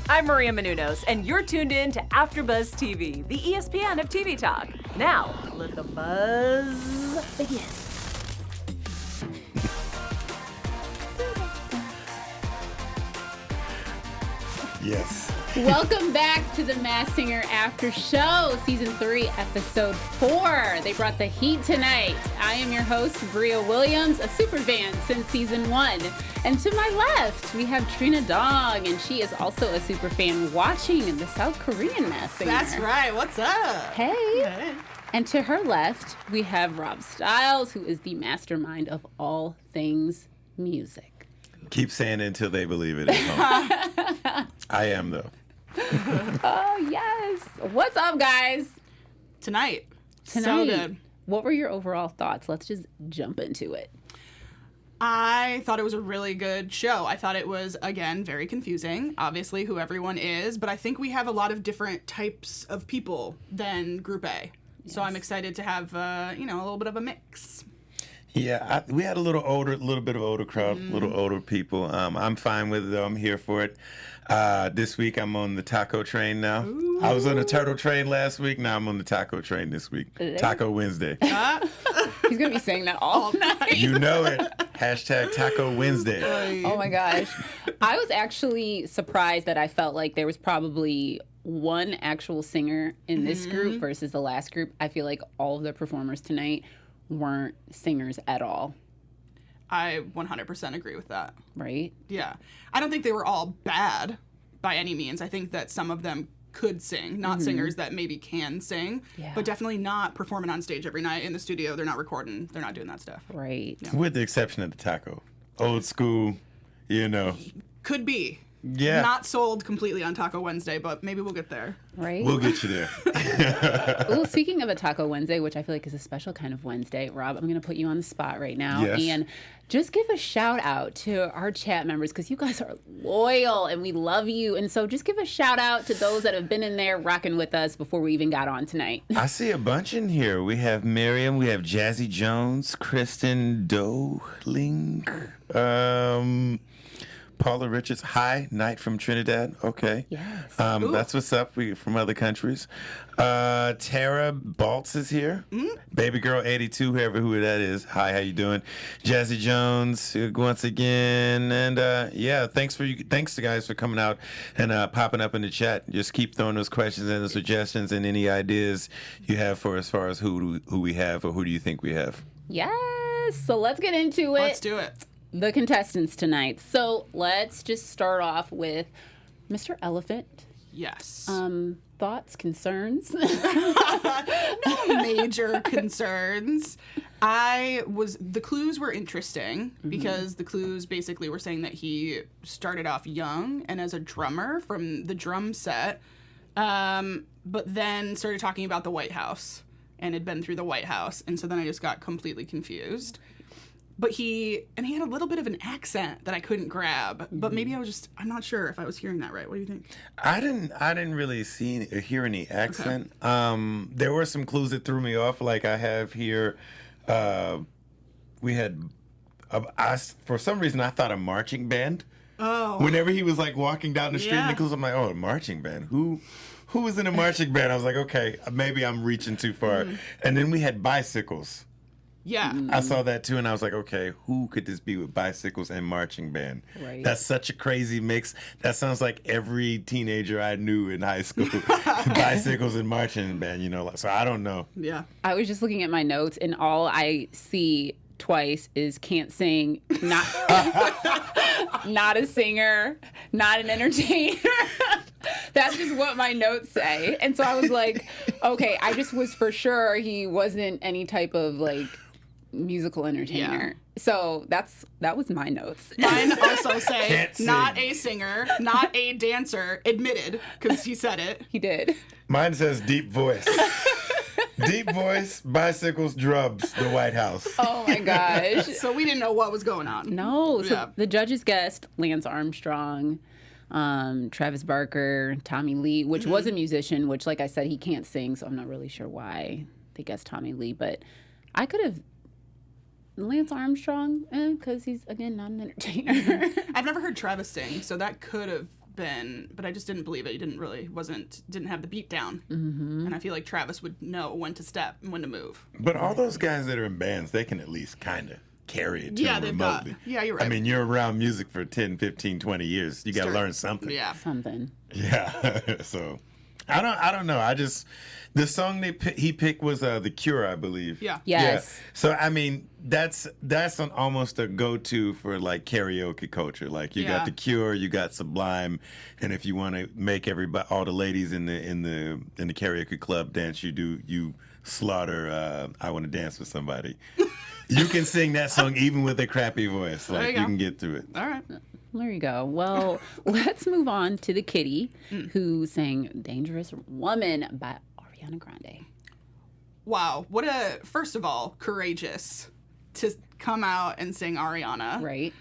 I'm Maria Menounos, and you're tuned in to AfterBuzz TV, the ESPN of TV talk. Now, let the buzz begin. Yes. Welcome back to the Masked Singer After Show, Season 3, Episode 4. They brought the heat tonight. I am your host, Bria Williams, a super fan since Season 1. And to my left, we have Trina Dong, and she is also a super fan watching the South Korean Masked Singer. That's right. What's up? Hey. Hey. And to her left, we have Rob Stiles, who is the mastermind of all things music. Keep saying it until they believe it. I am, though. Oh, yes. What's up, guys? Tonight. So good. What were your overall thoughts? Let's just jump into it. I thought it was a really good show. I thought it was, again, very confusing, obviously, who everyone is. But I think we have a lot of different types of people than Group A. Yes. So I'm excited to have, a little bit of a mix. Yeah, we had a little bit of older crowd, little older people. I'm fine with it, though. I'm here for it. This week, I'm on the taco train now. Ooh. I was on the turtle train last week. Now I'm on the taco train this week. Taco Wednesday. He's going to be saying that all night. You know it. Hashtag Taco Wednesday. Oh, my gosh. I was actually surprised that I felt like there was probably one actual singer in this group versus the last group. I feel like all of the performers tonight weren't singers at all. I 100% agree with that. Right? Yeah. I don't think they were all bad by any means. I think that some of them could sing, not singers that maybe can sing, but definitely not performing on stage every night in the studio. They're not recording. They're not doing that stuff. Right. Yeah. With the exception of the taco. Old school, Could be. Yeah. Not sold completely on Taco Wednesday, but maybe we'll get there. Right? We'll get you there. Ooh, speaking of a Taco Wednesday, which I feel like is a special kind of Wednesday, Rob, I'm going to put you on the spot right now. Yes. And just give a shout out to our chat members because you guys are loyal and we love you. And so just give a shout out to those that have been in there rocking with us before we even got on tonight. I see a bunch in here. We have Miriam, we have Jazzy Jones, Kristen Doling, Paula Richards. Hi, Knight from Trinidad. Okay. Yes. That's what's up. We from other countries. Tara Baltz is here. Baby Girl 82, who that is. Hi, how you doing? Jazzy Jones once again. And thanks to guys for coming out and popping up in the chat. Just keep throwing those questions and the suggestions and any ideas you have for as far as who we have or who do you think we have. Yes. So let's get into it. Let's do it. The contestants tonight. So let's just start off with Mr. Elephant. Yes. Thoughts, concerns? No major concerns. The clues were interesting because the clues basically were saying that he started off young and as a drummer from the drum set, but then started talking about the White House and had been through the White House. And so then I just got completely confused. But he had a little bit of an accent that I couldn't grab. But maybe I'm not sure if I was hearing that right. What do you think? I didn't really hear any accent. Okay. There were some clues that threw me off. Like I have here, we had, for some reason I thought a marching band. Oh. Whenever he was like walking down the street in the clues, I'm like, oh, a marching band. Who was in a marching band? I was like, okay, maybe I'm reaching too far. And then we had bicycles. Yeah. I saw that too, and I was like, okay, who could this be with bicycles and marching band? Right. That's such a crazy mix. That sounds like every teenager I knew in high school. Bicycles and marching band, so I don't know. Yeah. I was just looking at my notes, and all I see twice is can't sing, not a singer, not an entertainer. That's just what my notes say. And so I was like, okay, I just was for sure he wasn't any type of like musical entertainer. Yeah. So that was my notes. Mine also say not a singer, not a dancer, admitted, because he said it. He did. Mine says deep voice. Deep voice, bicycles, drums, the White House. Oh my gosh. So we didn't know what was going on. No. So the judges guessed Lance Armstrong, Travis Barker, Tommy Lee, which was a musician, which like I said, he can't sing, so I'm not really sure why they guessed Tommy Lee, but I could have Lance Armstrong, because he's, again, not an entertainer. I've never heard Travis sing, so that could have been, but I just didn't believe it. He didn't have the beat down. Mm-hmm. And I feel like Travis would know when to step and when to move. But all those guys that are in bands, they can at least kind of carry it to them remotely. Yeah, you're right. I mean, you're around music for 10, 15, 20 years. You got to learn something. Yeah. Something. Yeah. So I don't know. The song he picked was The Cure, I believe. Yeah. Yes. Yeah. So I mean, that's almost a go-to for like karaoke culture. Like you got The Cure, you got Sublime, and if you want to make all the ladies in the karaoke club dance, you slaughter I Want to Dance with Somebody. You can sing that song even with a crappy voice. Like you can get through it. All right. There you go. Well, let's move on to the kitty who sang Dangerous Woman by Ariana Grande. Wow. First of all, courageous to come out and sing Ariana. Right.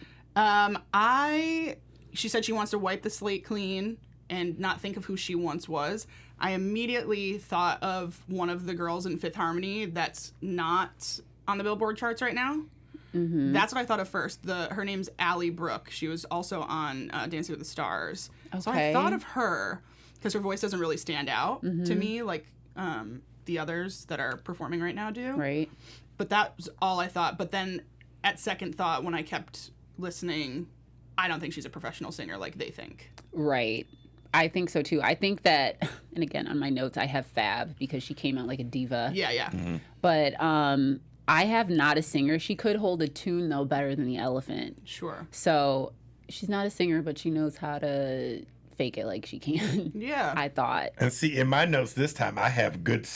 She said she wants to wipe the slate clean and not think of who she once was. I immediately thought of one of the girls in Fifth Harmony that's not on the Billboard charts right now. Mm-hmm. That's what I thought of first. Her name's Allie Brooke. She was also on Dancing with the Stars. Okay. So I thought of her because her voice doesn't really stand out to me like the others that are performing right now do. Right. But that was all I thought. But then at second thought, when I kept listening, I don't think she's a professional singer like they think. Right. I think so too. I think that, and again, on my notes, I have Fab because she came out like a diva. Yeah. Mm-hmm. But I have Not a Singer. She could hold a tune, though, better than the Elephant. Sure. So she's not a singer, but she knows how to fake it like she can. Yeah. I thought. And see, in my notes this time, I have good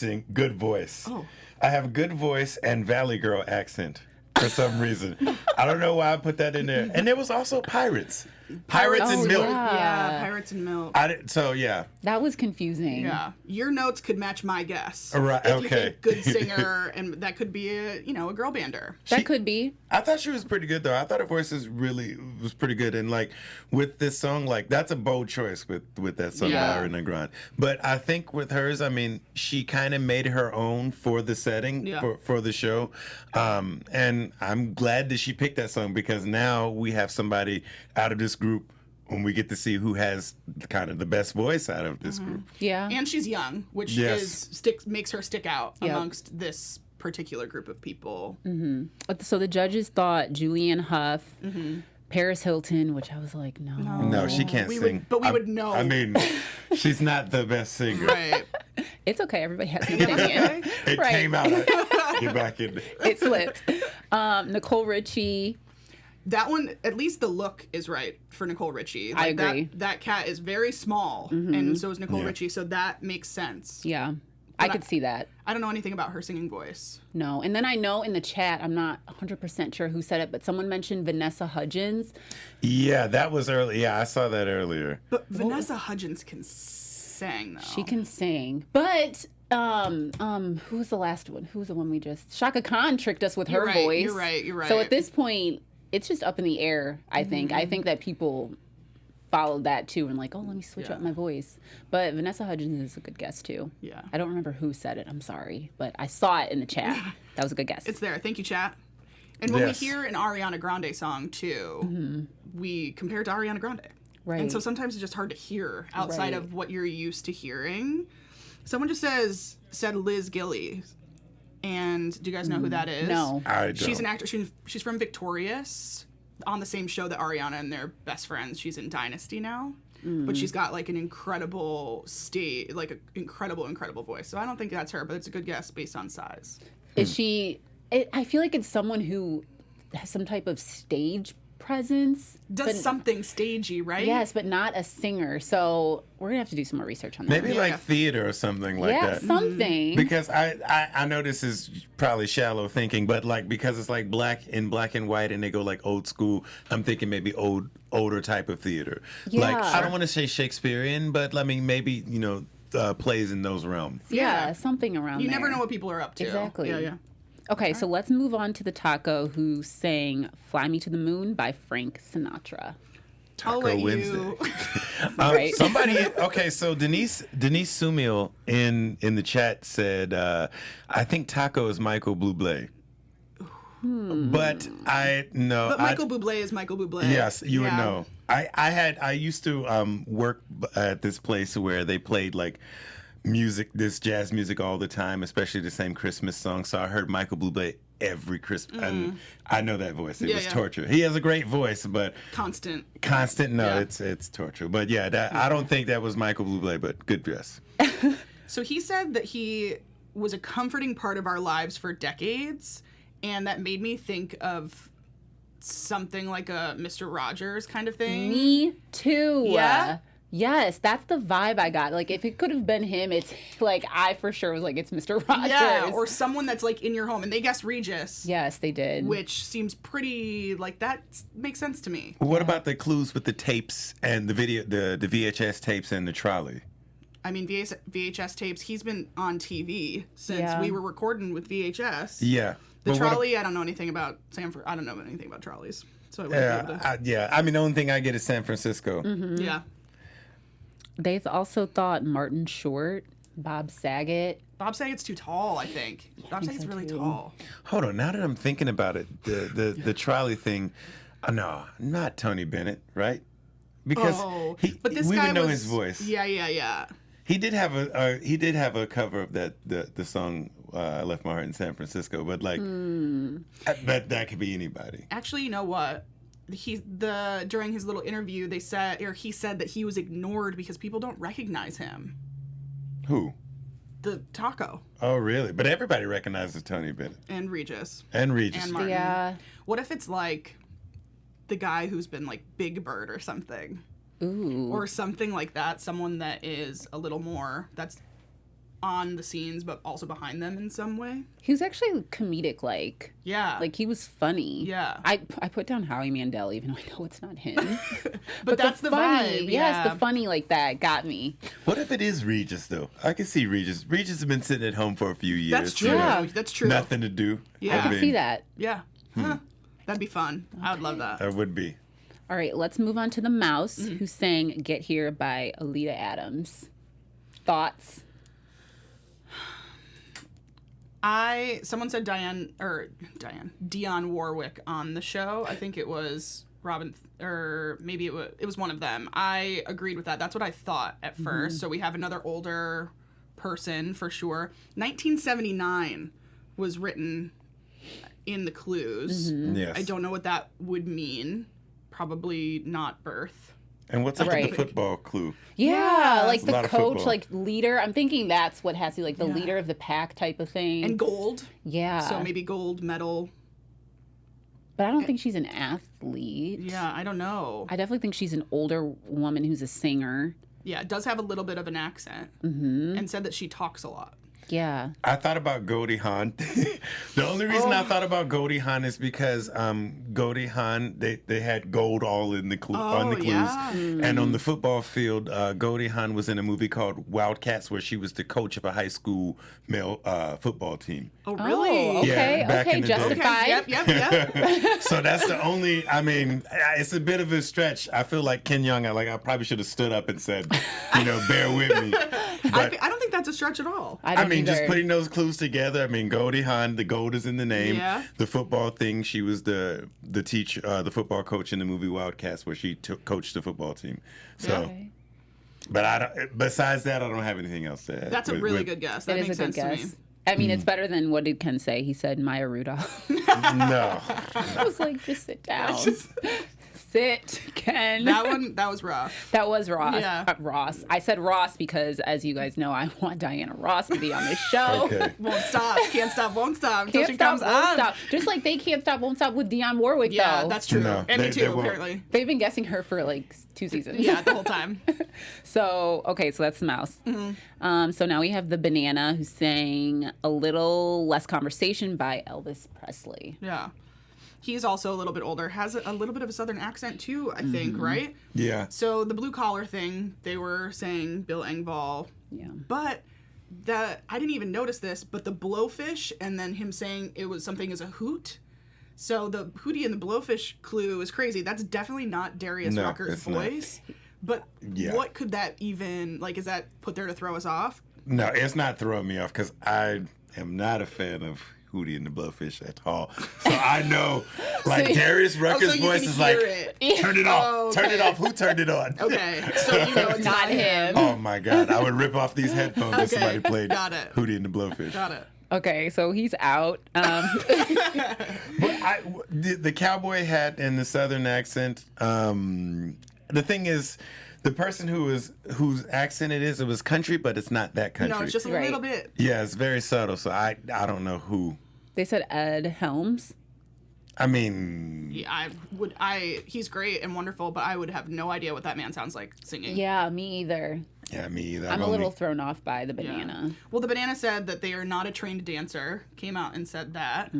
voice. Oh. I have good voice and Valley Girl accent for some reason. I don't know why I put that in there. And there was also Pirates. Pirates and Milk. Yeah, Pirates and Milk. That was confusing. Yeah. Your notes could match my guess. Right, if you okay. think good singer, and that could be a girl bander. That could be. I thought she was pretty good, though. I thought her voice was pretty good. And, like, with this song, like, that's a bold choice with that song by Ariana Grande. But I think with hers, I mean, she kind of made her own for the setting, for the show. And I'm glad that she picked that song because now we have somebody out of this group when we get to see who has kind of the best voice out of this group. Yeah. And she's young, which makes her stick out amongst this particular group of people. Mm-hmm. So the judges thought Julianne Hough, Paris Hilton, which I was like, no. No, she can't sing. But we would know. I mean, she's not the best singer. Right. It's okay. Everybody has an opinion. It came out. Get back in there. It slipped. Nicole Richie. That one, at least the look is right for Nicole Richie. I agree. That cat is very small, and so is Nicole Richie, so that makes sense. Yeah, I could see that. I don't know anything about her singing voice. No, and then I know in the chat, I'm not 100% sure who said it, but someone mentioned Vanessa Hudgens. Yeah, that was early. Yeah, I saw that earlier. But Vanessa Hudgens can sing, though. She can sing, but who's the last one? Who's the one we just? Shaka Khan tricked us with her voice. You're right. So at this point, it's just up in the air, I think. I think that people followed that too and like, oh, let me switch up my voice. But Vanessa Hudgens is a good guess too. Yeah. I don't remember who said it. I'm sorry. But I saw it in the chat. That was a good guess. It's there. Thank you, chat. And when we hear an Ariana Grande song too, we compare it to Ariana Grande. Right. And so sometimes it's just hard to hear outside of what you're used to hearing. Someone just said Liz Gilly. And do you guys know who that is? No. I don't. She's an actor. She's from Victorious, on the same show that Ariana and they're best friends. She's in Dynasty now. But she's got like an incredible incredible voice. So I don't think that's her, but it's a good guess based on size. Is she... I feel like it's someone who has some type of stage presence. Does something stagey, right? Yes, but not a singer. So we're going to have to do some more research on that. Maybe like theater or something like that. Yeah, something. Because I know this is probably shallow thinking, but like because it's like black and white and they go like old school, I'm thinking maybe older type of theater. Yeah. Like I don't want to say Shakespearean, but I mean maybe, plays in those realms. Yeah, something around You there. never know what people are up to. Exactly. Yeah. Okay, so let's move on to the taco who sang Fly Me to the Moon by Frank Sinatra. I'll let Wednesday. you. Right. So Denise Sumil in the chat said, I think Taco is Michael Bublé. But I know. But Michael Bublé is Michael Bublé. Yes, you would Yeah. know. I used to work at this place where they played like this jazz music all the time, especially the same Christmas song. So I heard Michael Bublé every Christmas, and I know that voice. It was torture. He has a great voice, but Constant. no, Yeah. it's torture. But yeah, I don't think that was Michael Bublé, but good guess. So he said that he was a comforting part of our lives for decades, and that made me think of something like a Mr. Rogers kind of thing. Me too. Yeah? Yes, that's the vibe I got. Like, if it could have been him, it's like I for sure was like, it's Mr. Rogers. Yeah, or someone that's like in your home, and they guessed Regis. Yes, they did. Which seems pretty like that makes sense to me. What about the clues with the tapes and the video, the VHS tapes and the trolley? I mean, VHS tapes. He's been on TV since Yeah. we were recording with VHS. Yeah. The But what trolley. I don't know anything about Sanford. I don't know anything about trolleys, so I wouldn't be able to. Yeah, I mean, the only thing I get is San Francisco. Yeah. They've also thought Martin Short, Bob Saget. Bob Saget's too tall, I think. Bob Saget's so, really too. tall. Hold on, now that I'm thinking about it, the trolley thing, no, not Tony Bennett, right? Because but this we guy would know was, his voice. Yeah. He did have a cover of the song I Left My Heart in San Francisco, but like, but that could be anybody. Actually, you know what? During his little interview, he said that he was ignored because people don't recognize him. Who? The Taco Oh, really? But everybody recognizes Tony Bennett and Regis and Regis. and Martin. Yeah. What if it's like the guy who's been like Big Bird or something? Ooh. Or something like that. Someone that is a little more, that's on the scenes but also behind them in some way. He was actually comedic, Yeah. like he was funny. Yeah. I put down Howie Mandel, even though I know it's not him. but that's the funny, vibe. yes, Yeah. the funny like that got me. What if it is Regis though? I can see Regis. Regis has been sitting at home for a few years. That's true. Yeah. That's true. Nothing to do. Yeah. I can see that. Yeah. Huh. That'd be fun. I would love that. That would be. All right, let's move on to the mouse who sang "Get Here" by Alita Adams. Thoughts? Someone said Dionne Warwick on the show. I think it was Robin, or maybe it was one of them. I agreed with that. That's what I thought at first. So we have another older person for sure. 1979 was written in the clues. Yes. I don't know what that would mean. Probably not birth. And what's up with Right. the football clue? Yeah, like A lot the of coach, football. like leader. I'm thinking that's what has to be like the leader of the pack type of thing. And gold. yeah. So maybe gold medal. But I don't think she's an athlete. Yeah, I don't know. I definitely think she's an older woman who's a singer. Yeah, it does have a little bit of an accent. And said that she talks a lot. Yeah. I thought about Goldie Hawn. The only reason I thought about Goldie Hawn is because Goldie Hawn, they had gold all in the on the clues. yeah. And on the football field, Goldie Hawn was in a movie called Wildcats where she was the coach of a high school male football team. Oh, really? Oh, okay. Yeah, back okay. in the day. Justified. Yep. So that's the only, I mean, it's a bit of a stretch. I feel like Ken Young, I probably should have stood up and said, bear with me. But I don't think that's a stretch at all. I I don't mean, just either. putting those clues together. I mean, Goldie Hawn, the gold is in the name. Yeah. The football thing, she was the teacher, the football coach in the movie Wildcats, where she coached the football team. So, Okay. but I don't. Besides that, I don't have anything else to add. That's a really good guess. That It is makes a good sense guess. to me. I mean, it's better than what did Ken say? He said Maya Rudolph. No, I was like, just sit down. Sit, Ken. That was rough. That was Ross. Yeah. Ross. I said Ross because, as you guys know, I want Diana Ross to be on this show. okay. Won't stop. Can't stop. Won't stop until Can't she stop, comes won't on. stop. Just like they can't stop, won't stop with Dionne Warwick, Yeah, though. that's true. No, Emmy they too, won't. apparently. They've been guessing her for like 2 seasons. Yeah, the whole time. So, okay, so that's the mouse. So now we have the banana who sang A Little Less Conversation by Elvis Presley. Yeah. He's also a little bit older, has a little bit of a southern accent too, I think, right? Yeah. So the blue collar thing, they were saying Bill Engvall, Yeah. but I didn't even notice this, but the blowfish and then him saying it was something as a hoot. So the hootie and the blowfish clue is crazy. That's definitely not Darius No, Rucker's it's not. voice. But Yeah. what could that even, like, is that put there to throw us off? No, it's not throwing me off because I am not a fan of Hootie and the Blowfish at all. So I know, like, Darius Rucker's so you voice can is like, hear it. turn it off, Oh, turn it okay. off. Who turned it on? Okay, so you know it's Not him. Oh my God, I would rip off these headphones if Okay, somebody played got it. Hootie and the Blowfish. Got it. Okay, so he's out. But the cowboy hat and the southern accent. The thing is, the person whose accent it was country, but it's not that country. No, it's just a Right. little bit. Yeah, it's very subtle. So I don't know who. They said Ed Helms. I mean, Yeah, he's great and wonderful, but I would have no idea what that man sounds like singing. Yeah, me either. yeah, me either. I'm a little thrown off by the Yeah. banana. Well, the banana said that they are not a trained dancer. Came out and said that.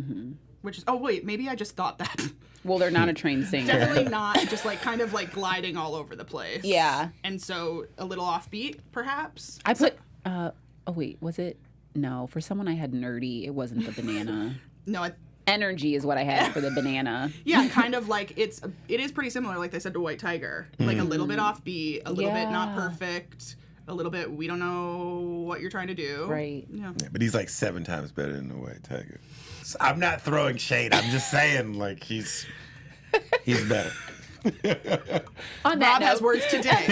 Which is, oh wait, maybe I just thought that. Well, they're not a trained singer. Definitely not. Just like kind of like gliding all over the place. Yeah. And so a little offbeat, perhaps. I put. Oh wait, was it? No, for someone I had nerdy. It wasn't the banana. No, Energy is what I had for the banana. yeah, kind of like it is pretty similar, like they said to White Tiger. Like a little bit offbeat, a little bit not Yeah. perfect, a little bit we don't know what you're trying to do. Right. Yeah. Yeah, but he's like 7 times better than the White Tiger. So I'm not throwing shade. I'm just saying, like, he's better. On that Rob has note, words today.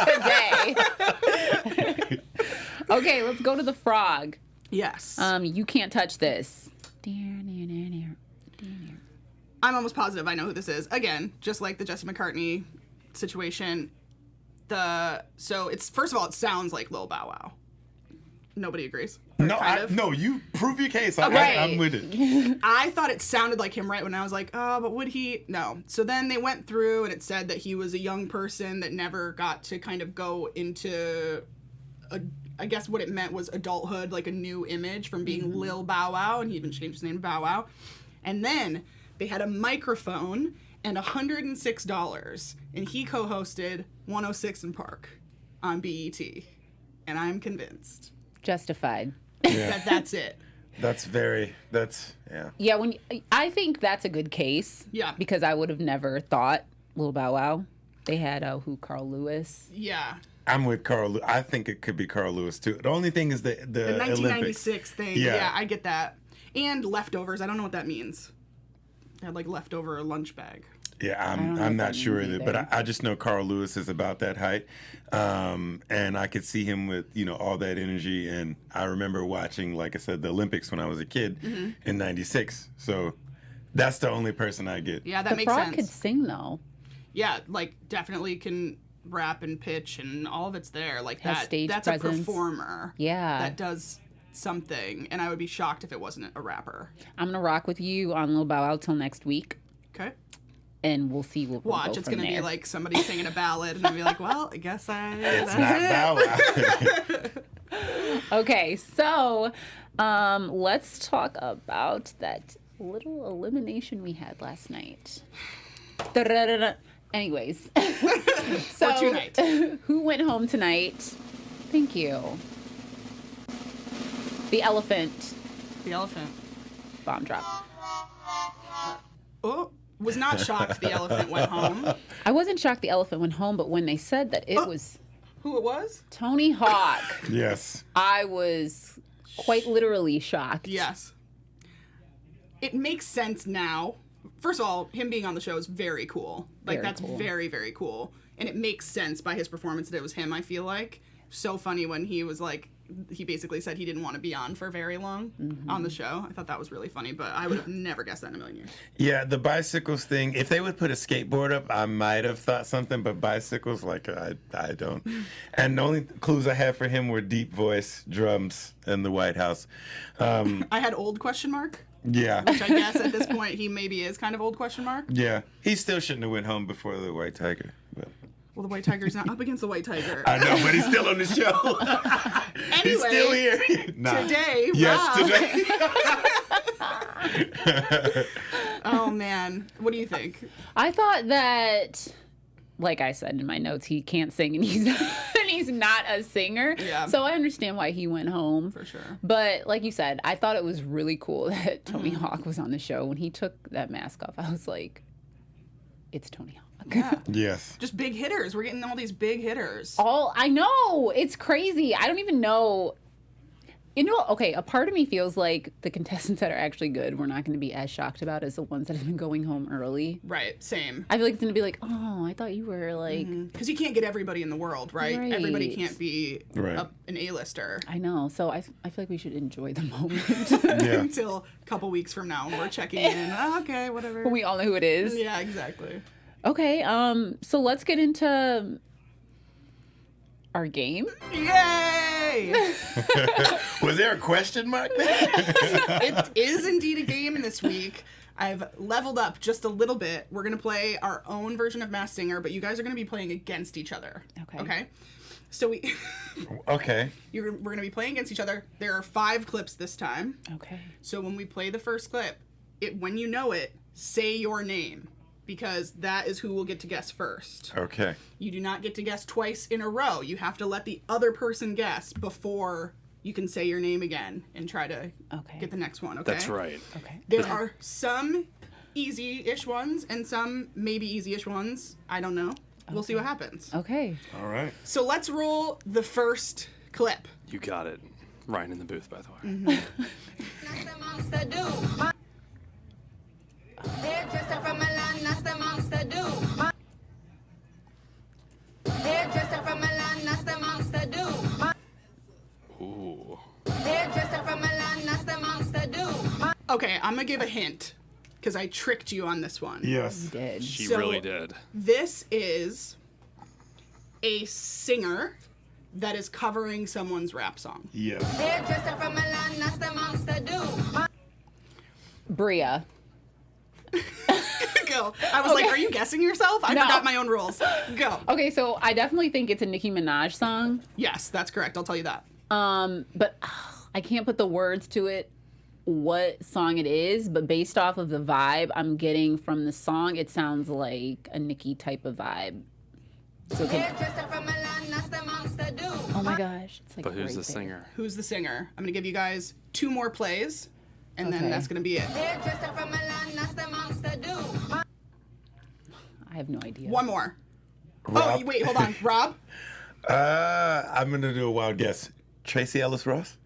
today. Okay, let's go to the frog. Yes. You can't touch this. I'm almost positive I know who this is. Again, just like the Jesse McCartney situation. So it's, first of all, it sounds like Lil Bow Wow. Nobody agrees. Or No, kind of. no, you prove your case. Okay. I'm with it. I thought it sounded like him right when I was like, oh, but would he? No. So then they went through and it said that he was a young person that never got to kind of go into I guess what it meant was adulthood, like a new image from being Lil Bow Wow, and he even changed his name to Bow Wow. And then they had a microphone and $106, and he co-hosted 106 in Park on BET. And I'm convinced Justified. that that's it. Yeah. Yeah, I think that's a good case. Yeah. Because I would have never thought Lil Bow Wow. They had Carl Lewis. Yeah. I'm with Carl. I think it could be Carl Lewis too. The only thing is the The Olympics. 1996 thing. Yeah. Yeah, I get that. And leftovers. I don't know what that means. They had like leftover lunch bag. Yeah, don't know I'm what not that sure means either, but either. I just know Carl Lewis is about that height, and I could see him with all that energy. And I remember watching, like I said, the Olympics when I was a kid in '96. So that's the only person I get. Yeah, that The makes frog sense. could sing though. Yeah, like definitely can rap and pitch and all of it's there. Like Has that. stage That's presence. a performer. Yeah. That does something, and I would be shocked if it wasn't a rapper. I'm gonna rock with you on Lil Bow Wow till next week, Okay. and we'll see what we'll Watch, go it's from gonna be there. like somebody singing a ballad, and I'll be like, well, I guess It's that's not it. Bow Wow. Okay, so let's talk about that little elimination we had last night. Da-da-da-da. Anyways, so Or tonight. who went home tonight? Thank you. The elephant The elephant. bomb drop. Oh, was not shocked the elephant went home. I wasn't shocked the elephant went home, but when they said that it was Who it was? Tony Hawk, Yes. I was quite literally shocked. Yes. It makes sense now. First of all, him being on the show is very cool. Like, Very that's cool. very, very cool. And it makes sense by his performance that it was him, I feel like. So funny when he was like, he basically said he didn't want to be on for very long on the show. I thought that was really funny, but I would have never guessed that in a million years. Yeah, the bicycles thing. If they would put a skateboard up, I might have thought something. But bicycles, like I don't. And the only clues I had for him were deep voice, drums, and the White House. I had old question mark, Yeah. which I guess at this point he maybe is kind of old question mark. Yeah, he still shouldn't have went home before the White Tiger. But Well, the White Tiger's not up against the White Tiger. I know, but he's still on the show. He's Anyway, still here. Nah. Today, Yes, Rob. today. Oh man, what do you think? I thought that, like I said in my notes, he can't sing and he's not a singer. Yeah. So I understand why he went home. For sure. But like you said, I thought it was really cool that Tony Hawk was on the show. When he took that mask off, I was like, it's Tony Hawk. Yeah. Yes. Just big hitters. We're getting all these big hitters. I know. It's crazy. I don't even know. You know, okay, a part of me feels like the contestants that are actually good, we're not going to be as shocked about as the ones that have been going home early. Right, same. I feel like it's going to be like, oh, I thought you were like... Because you can't get everybody in the world, right? Right. Everybody can't be Right. an A-lister. I know. So I feel like we should enjoy the moment. Yeah. Until a couple weeks from now, we're checking in. Oh, okay, whatever. We all know who it is. Yeah, exactly. Okay, so let's get into our game. Yay! Was there a question mark there? It is indeed a game this week. I've leveled up just a little bit. We're going to play our own version of Masked Singer, but you guys are going to be playing against each other. Okay. Okay? So Okay. we're going to be playing against each other. There are 5 clips this time. Okay. So when we play the first clip, when you know it, say your name, because that is who will get to guess first. Okay. You do not get to guess twice in a row. You have to let the other person guess before you can say your name again and try to get the next one, okay? That's right. Okay. There are some easy-ish ones and some maybe easy-ish ones. I don't know. We'll see what happens. Okay. All right. So let's roll the first clip. You got it. Ryan in the booth, by the way. That's the monster do. Hairdresser from Milan, that's the monster do. Hairdresser from Milan, that's the monster do. Ooh. Hairdresser from Milan, that's the monster do. Okay, I'm gonna give a hint because I tricked you on this one. Yes. Did. She So- really did. This is a singer that is covering someone's rap song. Yes. Hairdresser from Milan, that's the monster do. Bria. Go. I was like, are you guessing yourself? I No. forgot my own rules. Go. Okay, so I definitely think it's a Nicki Minaj song. Yes, that's correct. I'll tell you that. But I can't put the words to it what song it is, but based off of the vibe I'm getting from the song, it sounds like a Nicki type of vibe. So Hairdresser from Milan, that's the monster do. oh my gosh, it's like But who's right the there. singer? Who's the singer? I'm going to give you guys 2 more plays, and then Okay. that's going to be it. Hairdresser from Milan, that's the monster do. I have no idea. 1 more. Rob? Oh, wait, hold on. Rob? I'm gonna do a wild guess. Tracy Ellis Ross.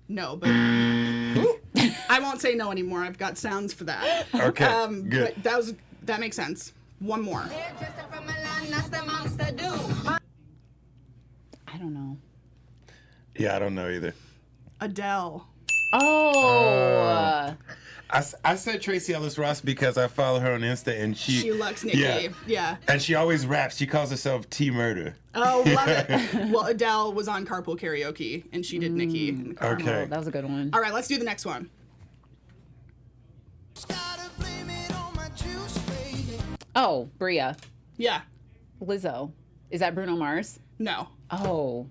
No, but I won't say no anymore. I've got sounds for that. Okay. Good. But that makes sense. 1 more. Hairdresser from Milan, that's the monster do. I don't know. Yeah, I don't know either. Adele. Oh. I said Tracy Ellis Ross because I follow her on Insta and She likes Nicki. Yeah. And she always raps. She calls herself T Murder. Oh, love it. Well, Adele was on Carpool Karaoke, and she did Nicki in the car. Okay. Oh, that was a good one. All right, let's do the next one. Oh, Bria. Yeah. Lizzo. Is that Bruno Mars? No. Oh.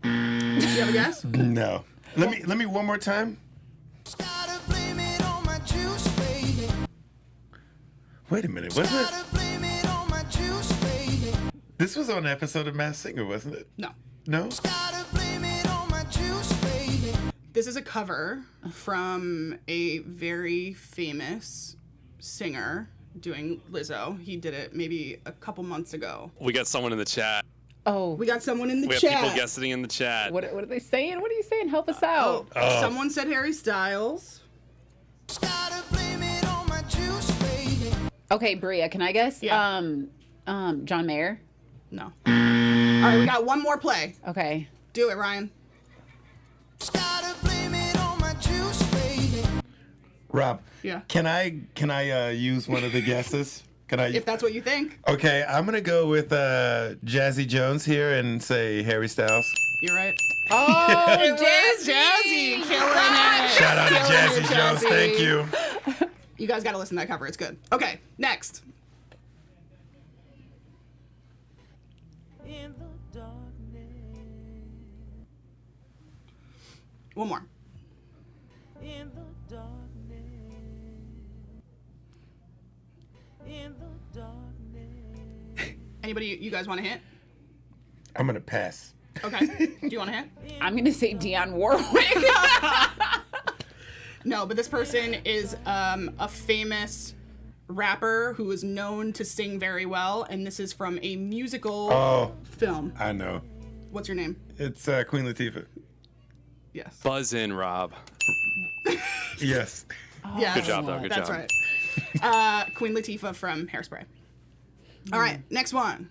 Do you have a guess? No. Let me one more time. Wait a minute, was it? This was on an episode of Masked Singer, wasn't it? No. No? This is a cover from a very famous singer doing Lizzo. He did it maybe a couple months ago. We got someone in the chat. Oh. We got someone in the We have chat. people guessing in the chat. What are they saying? What are you saying? Help us out. Someone said Harry Styles. Okay, Bria, can I guess? Yeah. John Mayer. No. All right, we got 1 more play. Okay. Do it, Ryan. Rob. Yeah. Can I use one of the guesses? Can I? If that's what you think. Okay, I'm gonna go with Jazzy Jones here and say Harry Styles. You're right. Oh, It was Jazzy. Killing it. Shout out to Killing Jazzy it, Jones. Jazzy. Thank you. You guys got to listen to that cover. It's good. Okay, next. One more. Anybody, you guys want a hint? I'm gonna pass. Okay. Do you want a hint? I'm going to say Dionne Warwick. No, but this person is a famous rapper who is known to sing very well, and this is from a musical Oh, film. I know. What's your name? It's Queen Latifah. Yes. Buzz in, Rob. Yes. Yes. Good job, though. Good That's job. right. Queen Latifah from Hairspray. All right, next one.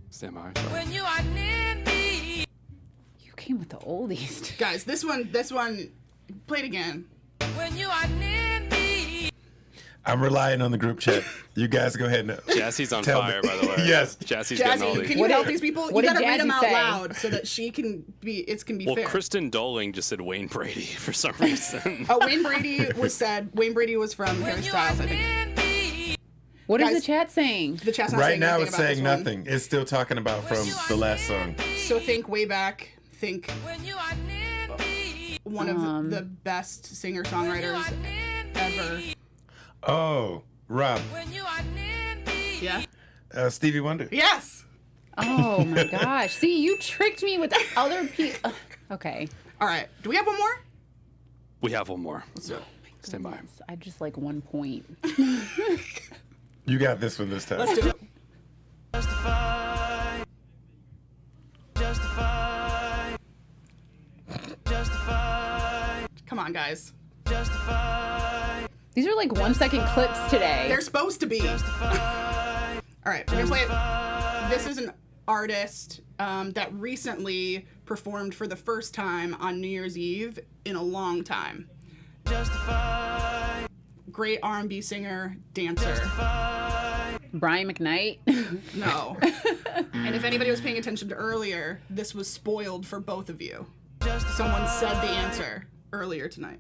Stand by. When you are near me. You came with the oldies. Guys, this one, play it again. When you are near me. I'm relying on the group chat. You guys go ahead and Jassie's on Tell me. fire, by the way. Yes. Jassie's getting all Jazzy, these. can you What help did- these people? what You did gotta read them Jazzy out say? loud so that it can be Well, fair. Kristen Doling just said Wayne Brady for some reason. Oh, Wayne Brady was from Harry When you Styles, are I think. near me. What is Guys- the chat saying? The chat's not right saying now anything it's about saying this one. nothing. It's still talking about from the last song. So think way back. Think When you are near me. one of the best singer-songwriters ever. Oh, Rob. When you are near me. Yeah? Stevie Wonder. Yes! Oh my gosh. See, you tricked me with other people. Okay. All right. Do we have one more? We have one more. Stand by. I just like 1 point. You got this one this time. Let's do it. Come on, guys. These are like 1 second clips today. They're supposed to be. All right, we're gonna play it. This is an artist that recently performed for the first time on New Year's Eve in a long time. Great R&B singer, dancer. Brian McKnight. No. And if anybody was paying attention to earlier, this was spoiled for both of you. Someone said the answer earlier tonight.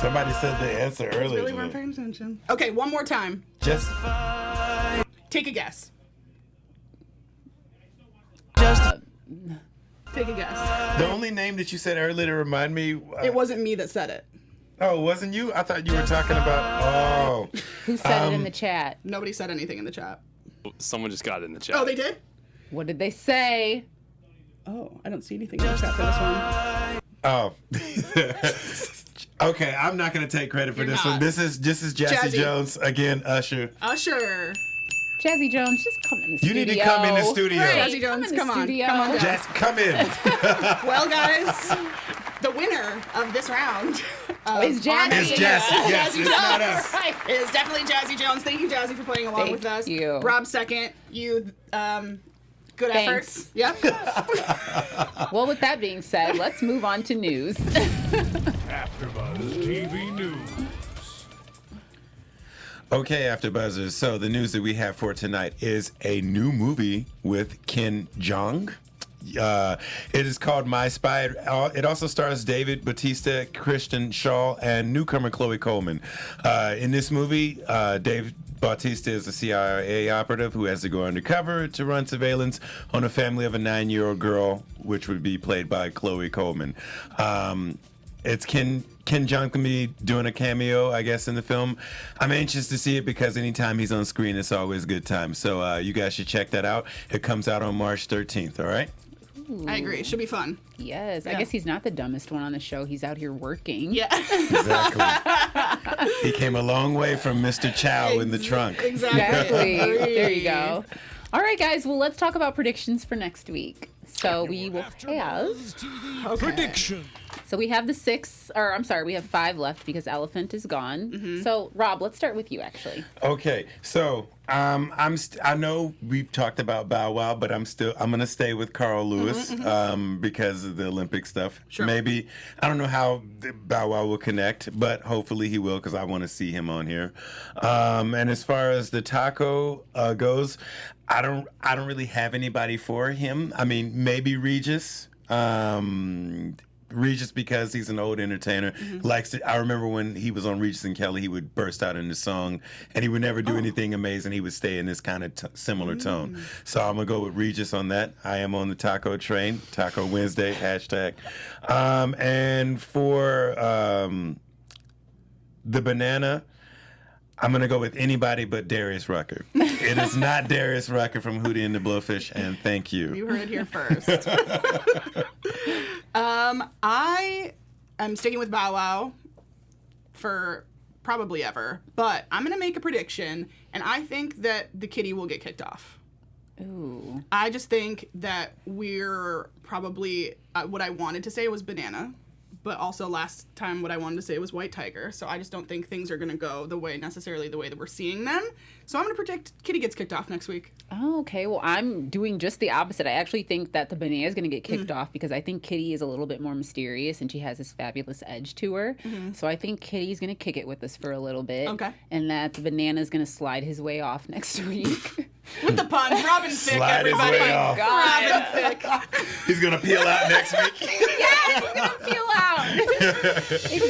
Somebody said the answer earlier. Really weren't today. paying attention. Okay, one more time. Just Take a guess. Take a guess. the only name that you said earlier to remind me. It wasn't me that said it. Oh, wasn't you? I thought you were talking about. Oh, Who said it in the chat? Nobody said anything in the chat. Someone just got it in the chat. Oh, they did? What did they say? Oh, I don't see anything in the chat for this one. oh. Okay, I'm not gonna take credit for You're this not. one. This is Jazzy Jazzy. Jones again. Usher. Usher. Jazzy Jones, just come in the You studio. need to come in the studio. Right, Jazzy Jones, in the come on. studio. Come on down. Jazz, come in. Well, guys, the winner of this round Is Jazzy. It's Jazzy. Yes, it's not us. Right. is definitely Jazzy Jones. Thank you, Jazzy, for playing along Thank with us. you. Rob, second. You, good Thanks. efforts. Yep. Well, with that being said, let's move on to news. AfterBuzz TV News. Okay, AfterBuzzers. So the news that we have for tonight is a new movie with Ken Jeong. It is called My Spy. It also stars David Bautista, Kristen Shaw, and newcomer Chloe Coleman. In this movie, Dave Bautista is a CIA operative who has to go undercover to run surveillance on a family of a 9-year-old girl, which would be played by Chloe Coleman. It's Ken Jeong can be doing a cameo, I guess, in the film. I'm anxious to see it because anytime he's on screen, it's always a good time. So you guys should check that out. It comes out on March 13th, all right? I agree. It should be fun. Yes, I Yeah. guess he's not the dumbest one on the show. He's out here working. Yeah. Exactly. He came a long way from Mr. Chow in the trunk. Exactly. Agree. There you go. All right, guys. Well, let's talk about predictions for next week. So we will have. AfterBuzz TV prediction. So we have we have 5 left because Elephant is gone. So Rob, let's start with you actually. Okay, so I know we've talked about Bow Wow, but I'm gonna stay with Carl Lewis because of the Olympic stuff. Sure. Maybe I don't know how Bow Wow will connect, but hopefully he will because I want to see him on here. And as far as the taco goes, I don't really have anybody for him. I mean, maybe Regis. Regis because he's an old entertainer. Likes to. I remember when he was on Regis and Kelly, he would burst out into song, and he would never do anything amazing. He would stay in this kind of similar tone. So I'm gonna go with Regis on that. I am on the taco train. Taco Wednesday hashtag. And for the banana, I'm gonna go with anybody but Darius Rucker. It is not Darius Rucker from Hootie and the Blowfish, and thank you. You heard it here first. I am sticking with Bow Wow for probably ever, but I'm going to make a prediction, and I think that the kitty will get kicked off. Ooh. I just think that we're probably, what I wanted to say was banana, but also last time what I wanted to say was white tiger. So I just don't think things are going to go necessarily the way that we're seeing them. So I'm going to predict Kitty gets kicked off next week. Oh, okay. Well, I'm doing just the opposite. I actually think that the banana is going to get kicked off because I think Kitty is a little bit more mysterious and she has this fabulous edge to her. So I think Kitty's going to kick it with us for a little bit. Okay. And that the banana is going to slide his way off next week. With the puns, Robin Thicke, Slide his everybody. way off. Robin Thicke. He's gonna peel out next week. Yes, he's going to peel out.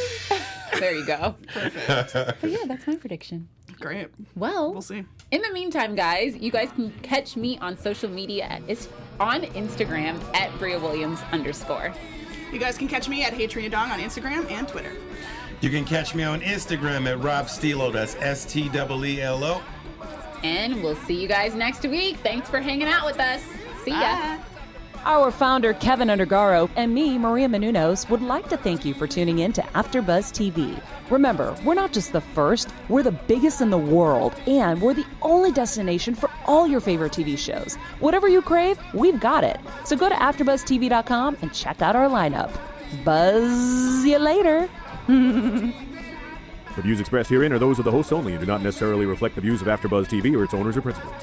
There you go. Perfect. But yeah, that's my prediction. Great. Well, We'll see. in the meantime, guys, you guys can catch me on social media on Instagram at BriaWilliams_. You guys can catch me at Hey Trina Dong on Instagram and Twitter. You can catch me on Instagram at Rob Stelo. That's STEELO. And we'll see you guys next week. Thanks for hanging out with us. See ya. Bye. Our founder, Keven Undergaro, and me, Maria Menounos, would like to thank you for tuning in to AfterBuzz TV. Remember, we're not just the first, we're the biggest in the world, and we're the only destination for all your favorite TV shows. Whatever you crave, we've got it. So go to AfterBuzzTV.com and check out our lineup. Buzz you later. The views expressed herein are those of the hosts only and do not necessarily reflect the views of AfterBuzz TV or its owners or principals.